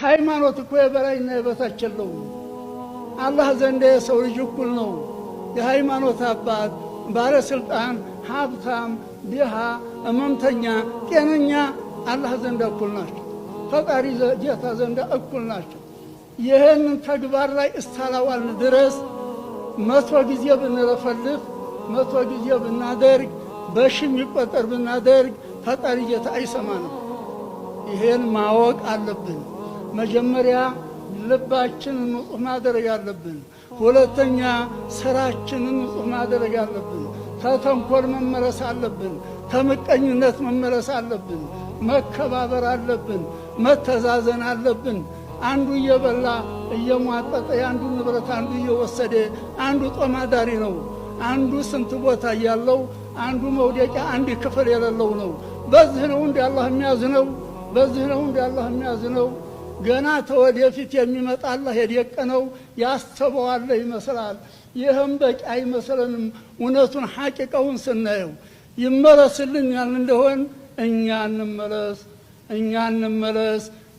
ሃይማኖት እኮ የበላይና የበታች የለውም። አላህ ዘንድ የሰው ልጅ እኩል ነው። የሃይማኖት አባት፣ ባለስልጣን፣ ሀብታም፣ ድሃ፣ እመምተኛ፣ ጤነኛ አላህ ዘንድ እኩል ናቸው። ፈጣሪ ጌታ ዘንድ እኩል ናቸው። ይህንን ተግባር ላይ እስካላዋልን ድረስ 100 ጊዜ ብንለፈልፍ 100 ጊዜ ብናደርግ በሺህ የሚቆጠር ብናደርግ ፈጣሪ ጌታ አይሰማንም። ይሄን ማወቅ አለብን። መጀመሪያ ልባችንን ንጹህ ማድረግ አለብን። ሁለተኛ ስራችንን ንጹህ ማድረግ አለብን። ተተንኮል መመለስ አለብን። ተምቀኝነት መመለስ አለብን። መከባበር አለብን። መተዛዘን አለብን። አንዱ እየበላ እየሟጠጠ አንዱ ንብረት አንዱ እየወሰደ አንዱ ጦማዳሪ ነው። አንዱ ስንት ቦታ ያለው አንዱ መውደቂያ አንድ ክፍል የሌለው ነው። በዚህ ነው እንደ አላህ የሚያዝነው። በዚህ ነው እንደ አላህ የሚያዝነው። ገና ተወደፊት የሚመጣ አላህ የደቀነው ያስተበዋል ይመስላል። ይህም በቂ አይመስለንም። እውነቱን ሐቂቃውን ስናየው ይመለስልን ያልን እንደሆን እኛ እንመለስ፣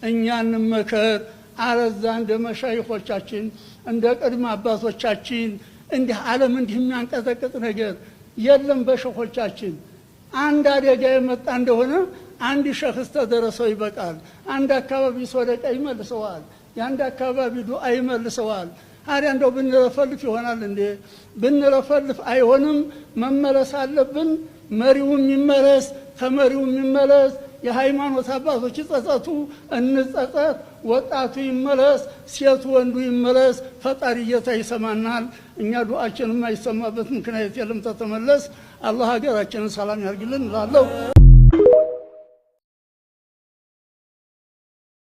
እኛ እንመከር። አለዛ እንደ መሻይኾቻችን እንደ ቅድመ አባቶቻችን እንዲህ ዓለም እንዲህ የሚያንቀጠቅጥ ነገር የለም። በሸኾቻችን አንድ አደጋ የመጣ እንደሆነ አንድ ሸኽስ ተደረሰው ይበቃል። አንድ አካባቢ ሶደቃ ይመልሰዋል። የአንድ አካባቢ ዱዓ ይመልሰዋል። ታዲያ እንደው ብንለፈልፍ ይሆናል እንዴ? ብንለፈልፍ አይሆንም። መመለስ አለብን። መሪውም ይመለስ፣ ተመሪውም ይመለስ። የሃይማኖት አባቶች ይጸጸቱ፣ እንጸጸት። ወጣቱ ይመለስ፣ ሴቱ ወንዱ ይመለስ። ፈጣሪ ጌታ ይሰማናል። እኛ ዱዓችን የማይሰማበት ምክንያት የለም። ተተመለስ። አላህ ሀገራችንን ሰላም ያርግልን እላለሁ።